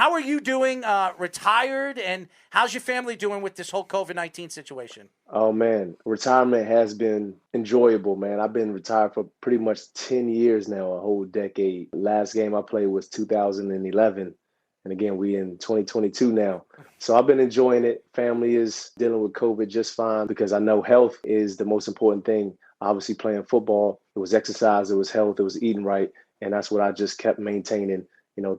how are you doing? Retired, and how's your family doing with this whole COVID-19 situation? Oh man, retirement has been enjoyable, man. I've been retired for pretty much 10 years now, a whole decade. Last game I played was 2011. And again, we in 2022 now. So I've been enjoying it. Family is dealing with COVID just fine because I know health is the most important thing. Obviously playing football, it was exercise, it was health, it was eating right. And that's what I just kept maintaining,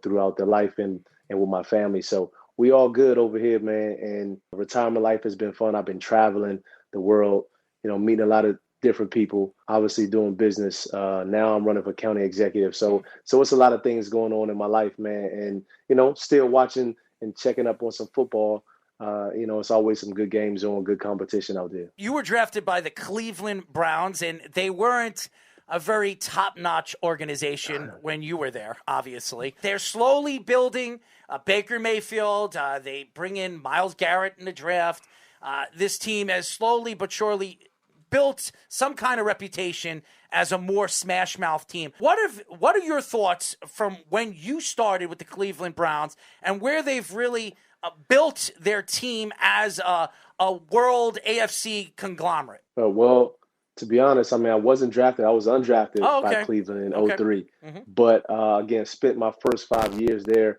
throughout the life and with my family. So we all good over here, man. And retirement life has been fun. I've been traveling the world, meeting a lot of different people, obviously doing business. Now I'm running for county executive. So it's a lot of things going on in my life, man. And, still watching and checking up on some football. It's always some good games on, good competition out there. You were drafted by the Cleveland Browns, and they weren't a very top-notch organization when you were there, obviously. They're slowly building Baker Mayfield. They bring in Myles Garrett in the draft. This team has slowly but surely built some kind of reputation as a more smash-mouth team. What are your thoughts from when you started with the Cleveland Browns and where they've really built their team as a world AFC conglomerate? Well, to be honest, I wasn't drafted. I was undrafted by Okay. Cleveland in Okay. 03. Mm-hmm. But again, spent my first 5 years there.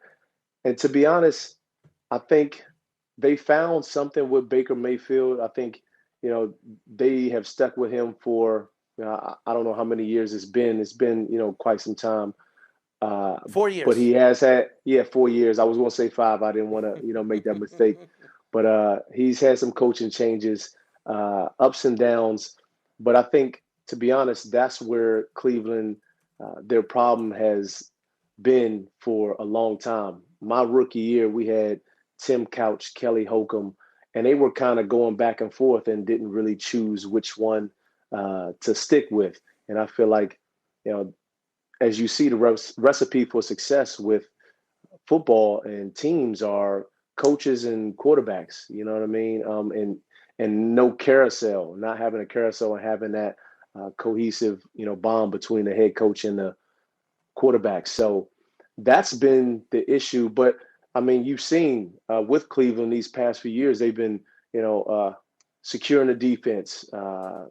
And to be honest, I think they found something with Baker Mayfield. I think, they have stuck with him for, I don't know how many years it's been. It's been, quite some time. 4 years. But he has had, 4 years. I was going to say 5. I didn't want to, make that mistake. But he's had some coaching changes, ups and downs. But I think, to be honest, that's where Cleveland, their problem has been for a long time. My rookie year, we had Tim Couch, Kelly Holcomb, and they were kind of going back and forth and didn't really choose which one to stick with. And I feel like, as you see, the recipe for success with football and teams are coaches and quarterbacks. You know what I mean? And no carousel, not having a carousel and having that cohesive, bond between the head coach and the quarterback. So that's been the issue. But you've seen with Cleveland these past few years, they've been, securing the defense,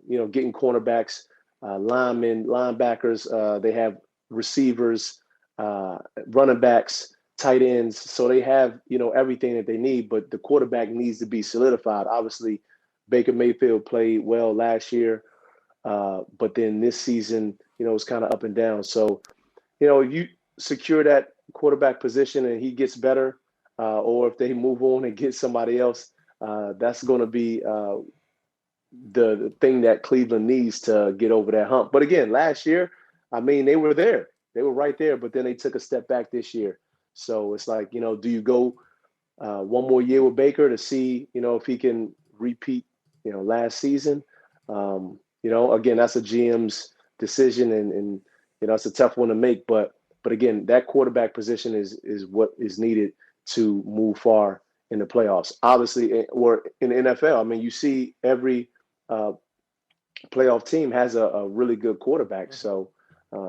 getting cornerbacks, linemen, linebackers. They have receivers, running backs, tight ends. So they have, everything that they need, but the quarterback needs to be solidified. Obviously, Baker Mayfield played well last year, but then this season, it's kind of up and down. So, if you secure that quarterback position and he gets better, or if they move on and get somebody else, that's going to be the thing that Cleveland needs to get over that hump. But again, last year, they were there. They were right there, but then they took a step back this year. So it's like, do you go one more year with Baker to see, if he can repeat, last season? Again, that's a GM's decision and it's a tough one to make. But again, that quarterback position is what is needed to move far in the playoffs. Obviously, or in the NFL, you see every playoff team has a really good quarterback. So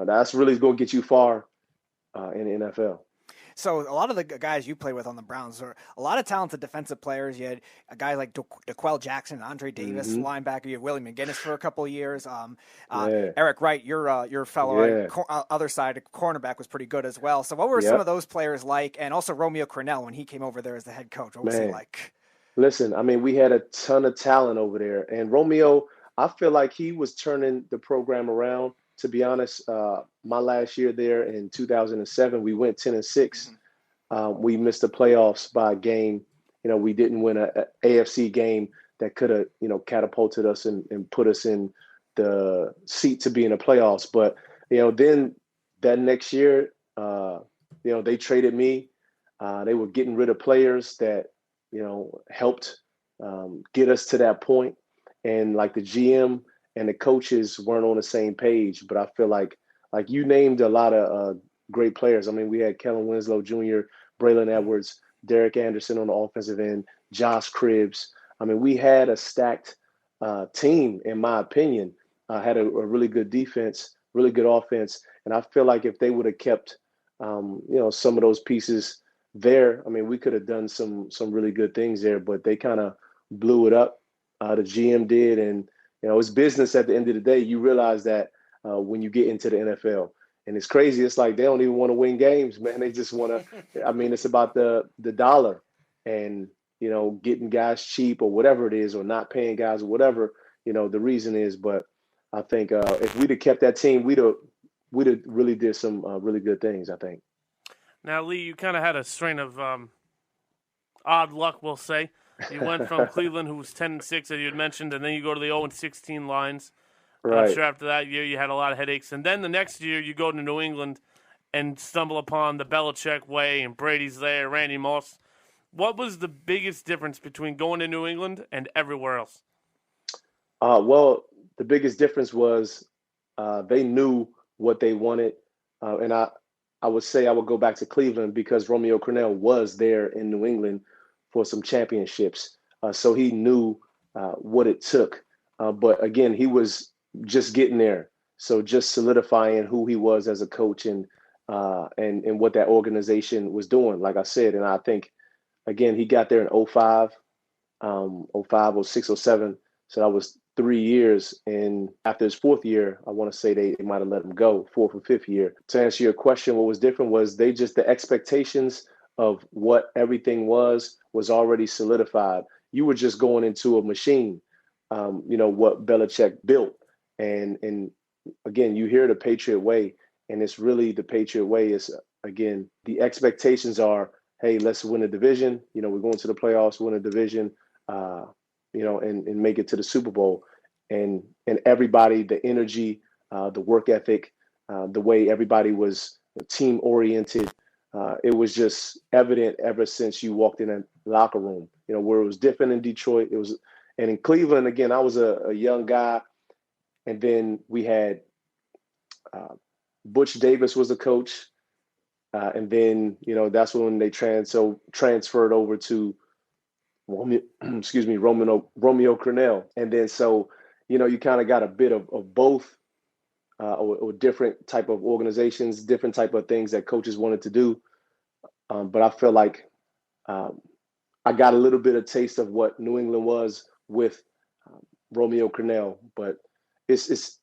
that's really going to get you far in the NFL. So a lot of the guys you play with on the Browns are a lot of talented defensive players. You had a guy like DeQuell Jackson, Andre Davis, linebacker. You had Willie McGinnis for a couple of years. Eric Wright, your fellow other side cornerback was pretty good as well. So what were some of those players like? And also Romeo Crennel when he came over there as the head coach. What was he like? Listen, we had a ton of talent over there. And Romeo, I feel like he was turning the program around. To be honest, my last year there in 2007, we went 10-6. We missed the playoffs by a game. We didn't win an AFC game that could have, catapulted us and put us in the seat to be in the playoffs. But, then that next year, they traded me. They were getting rid of players that, helped get us to that point. And like the GM and the coaches weren't on the same page. But I feel like you named a lot of great players. We had Kellen Winslow Jr., Braylon Edwards, Derek Anderson on the offensive end, Josh Cribbs. We had a stacked team, in my opinion. Had a really good defense, really good offense. And I feel like if they would have kept, some of those pieces there, I mean, we could have done some really good things there, but they kind of blew it up. The GM did, and it's business at the end of the day. You realize that when you get into the NFL, and it's crazy. It's like they don't even want to win games, man. They just want to. I mean, it's about the dollar, and getting guys cheap or whatever it is, or not paying guys or whatever the reason is. But I think if we'd have kept that team, we'd have really did some really good things, I think. Now, Leigh, you kind of had a strain of odd luck, we'll say. You went from Cleveland, who was 10-6, as you had mentioned, and then you go to the 0-16 Lions. Right. I'm sure after that year you had a lot of headaches. And then the next year you go to New England and stumble upon the Belichick way, and Brady's there, Randy Moss. What was the biggest difference between going to New England and everywhere else? Well, the biggest difference was they knew what they wanted. And I would say I would go back to Cleveland because Romeo Crennel was there in New England for some championships. So he knew what it took. But again, he was just getting there. So just solidifying who he was as a coach and what that organization was doing, like I said. And I think, again, he got there in 05, 06, 07. So that was 3 years. And after his fourth year, I want to say they might have let him go, fourth or fifth year. To answer your question, what was different was the expectations of what everything was already solidified. You were just going into a machine, what Belichick built. And again, you hear the Patriot way, and it's really the Patriot way is, again, the expectations are, hey, let's win a division. We're going to the playoffs, win a division, and make it to the Super Bowl. And everybody, the energy, the work ethic, the way everybody was team oriented, it was just evident ever since you walked in a locker room, where it was different in Detroit. And in Cleveland, again, I was a young guy. And then we had Butch Davis was the coach. And then, that's when they transferred over to Romeo Crennel. And then so, you kind of got a bit of both or different type of organizations, different type of things that coaches wanted to do. But I feel like I got a little bit of taste of what New England was with Romeo Crennel. But it's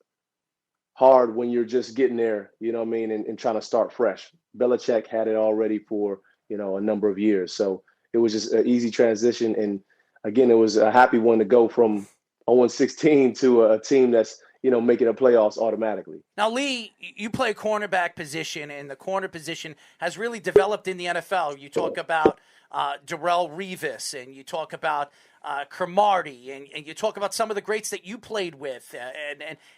hard when you're just getting there, and trying to start fresh. Belichick had it already for, a number of years. So it was just an easy transition. And again, it was a happy one to go from 0-16 to a team that's, making the playoffs automatically. Now, Leigh, you play cornerback position, and the corner position has really developed in the NFL. You talk about Darrelle Revis, and you talk about Cromartie, and you talk about some of the greats that you played with,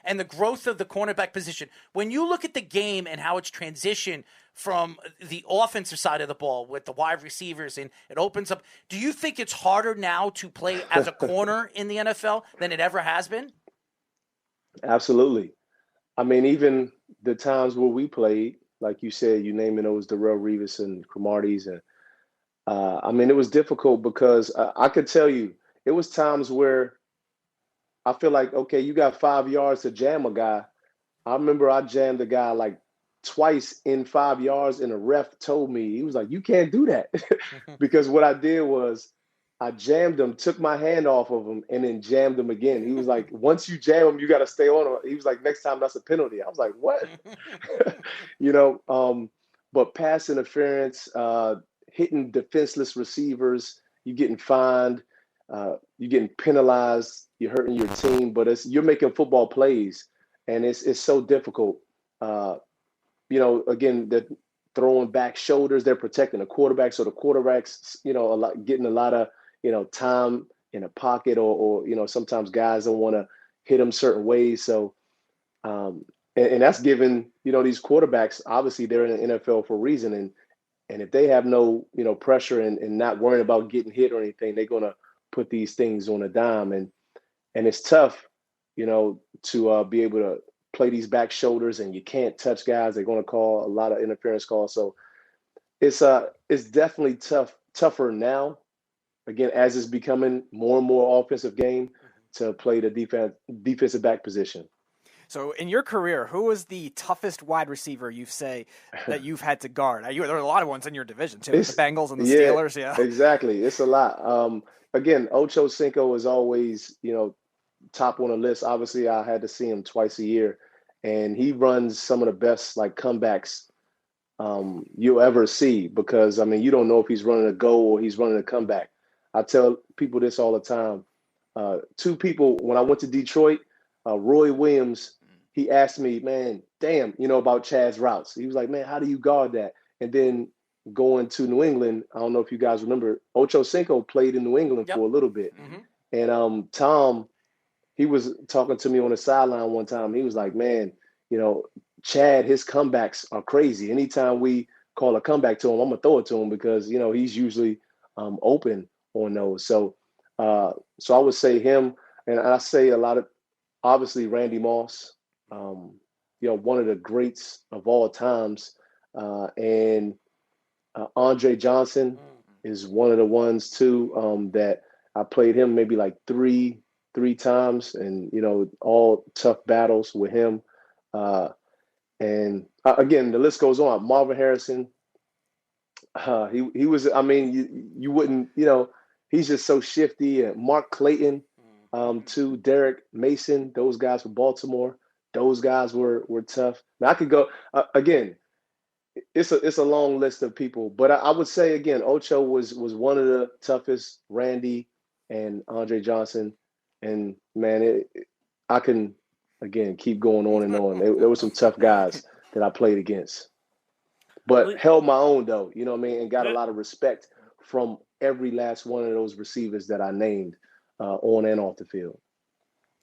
and the growth of the cornerback position. When you look at the game and how it's transitioned from the offensive side of the ball with the wide receivers, and it opens up, do you think it's harder now to play as a corner in the NFL than it ever has been? Absolutely. I mean, even the times where we played, like you said, you naming those Darrelle Revis and Cromartie's, and I mean, it was difficult because I could tell you, it was times where I feel like, okay, you got 5 yards to jam a guy. I remember I jammed a guy like twice in 5 yards, and the ref told me, he was like, you can't do that. Because what I did was I jammed him, took my hand off of him, and then jammed him again. He was like, once you jam him, you got to stay on him. He was like, next time, that's a penalty. I was like, what? But pass interference, hitting defenseless receivers, you're getting fined, you're getting penalized, you're hurting your team, but you're making football plays, and it's so difficult. Again, they're throwing back shoulders, they're protecting the quarterback, so the quarterback's, getting a lot of, time in a pocket, or sometimes guys don't want to hit them certain ways. So, and that's given, these quarterbacks, obviously they're in the NFL for a reason. And if they have no, pressure and not worrying about getting hit or anything, they're going to put these things on a dime. And it's tough, to be able to play these back shoulders, and you can't touch guys. They're going to call a lot of interference calls. So it's definitely tougher now, again, as it's becoming more and more offensive game to play the defensive back position. So in your career, who was the toughest wide receiver that you've had to guard? There are a lot of ones in your division too, the Bengals and the Steelers. Yeah, exactly. It's a lot. Again, Ocho Cinco is always, top on the list. Obviously, I had to see him twice a year, and he runs some of the best like comebacks you'll ever see, because you don't know if he's running a go or he's running a comeback. I tell people this all the time. Two people, when I went to Detroit, Roy Williams, he asked me, man, damn, about Chad's routes. He was like, man, how do you guard that? And then going to New England, I don't know if you guys remember, Ocho Cinco played in New England for a little bit. Mm-hmm. And Tom, he was talking to me on the sideline one time. He was like, man, Chad, his comebacks are crazy. Anytime we call a comeback to him, I'm going to throw it to him because, he's usually open on those. So I would say him, and I say a lot of, obviously, Randy Moss, one of the greats of all times. And Andre Johnson is one of the ones, too, that I played him maybe like three times, and, all tough battles with him. And again, the list goes on. Marvin Harrison, he was, you wouldn't, he's just so shifty. And Mark Clayton, too, Derek Mason, those guys from Baltimore, those guys were tough. Now I could go again. It's a long list of people, but I would say again, Ocho was one of the toughest. Randy and Andre Johnson, and man, I can again keep going on and on. There were some tough guys that I played against, but held my own though. You know what I mean, and got a lot of respect from every last one of those receivers that I named on and off the field.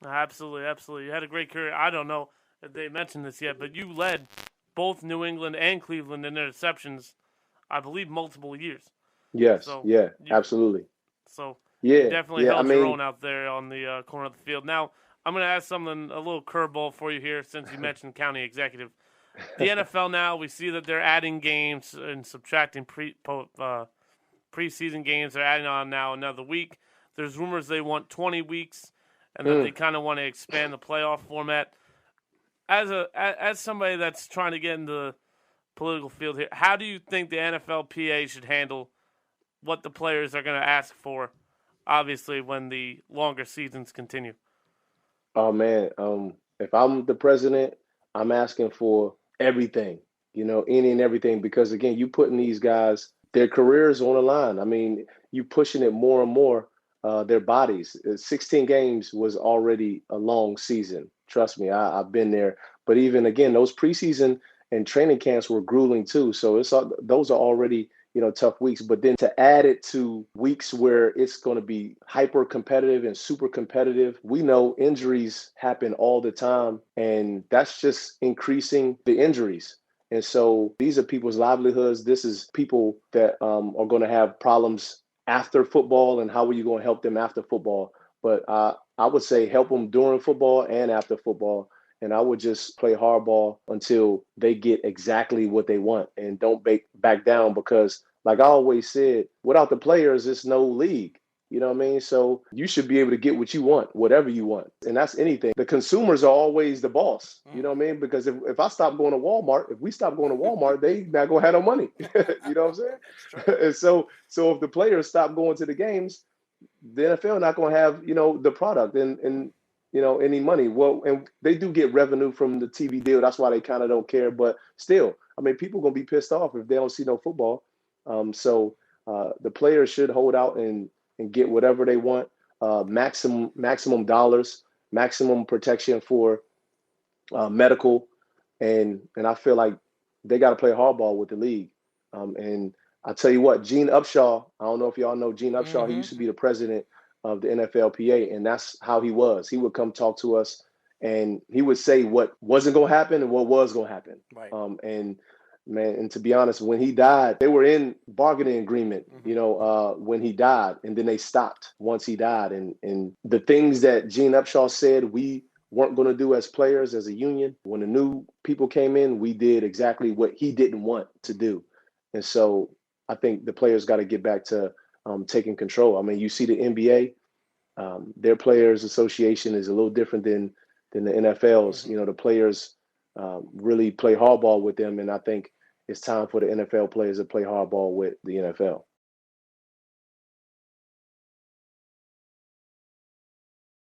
Absolutely. You had a great career. I don't know if they mentioned this yet, but you led both New England and Cleveland in interceptions, I believe, multiple years. Yes, so absolutely. So you definitely held your own out there on the corner of the field. Now, I'm going to ask a little curveball for you here, since you mentioned county executive. The NFL now, we see that they're adding games and subtracting preseason games. They're adding on now another week. There's rumors they want 20 weeks, and that they kind of want to expand the playoff format. As somebody that's trying to get into the political field here, how do you think the NFLPA should handle what the players are going to ask for, obviously, when the longer seasons continue? Oh, man. If I'm the president, I'm asking for everything, any and everything, because, again, you putting these guys, their careers on the line. You pushing it more and more, their bodies. 16 games was already a long season. Trust me, I've been there. But even, again, those preseason and training camps were grueling, too. So those are already, tough weeks. But then to add it to weeks where it's going to be hyper competitive and super competitive, we know injuries happen all the time, and that's just increasing the injuries. And so these are people's livelihoods. This is people that are going to have problems after football, and how are you going to help them after football? But I would say help them during football and after football. And I would just play hardball until they get exactly what they want, and don't back down, because like I always said, without the players, it's no league. You know what I mean? So you should be able to get what you want, whatever you want. And that's anything. The consumers are always the boss. You know what I mean? Because if I stop going to Walmart, if we stop going to Walmart, they not going to have no money. You know what I'm saying? And so if the players stop going to the games, the NFL not going to have, the product and any money. Well, and they do get revenue from the TV deal. That's why they kind of don't care. But still, people going to be pissed off if they don't see no football. So the players should hold out and get whatever they want, maximum dollars, maximum protection for medical. And I feel like they got to play hardball with the league. And I tell you what, Gene Upshaw, I don't know if y'all know Gene Upshaw. Mm-hmm. He used to be the president of the NFLPA, and that's how he was. He would come talk to us, and he would say what wasn't going to happen and what was going to happen. Right. And to be honest, when he died, they were in bargaining agreement, when he died, and then they stopped once he died. And the things that Gene Upshaw said we weren't going to do as players, as a union, when the new people came in, we did exactly what he didn't want to do. And so I think the players got to get back to taking control. You see the NBA, their players association is a little different than than the NFL's. You know, the players really play hardball with them, and I think it's time for the NFL players to play hardball with the NFL.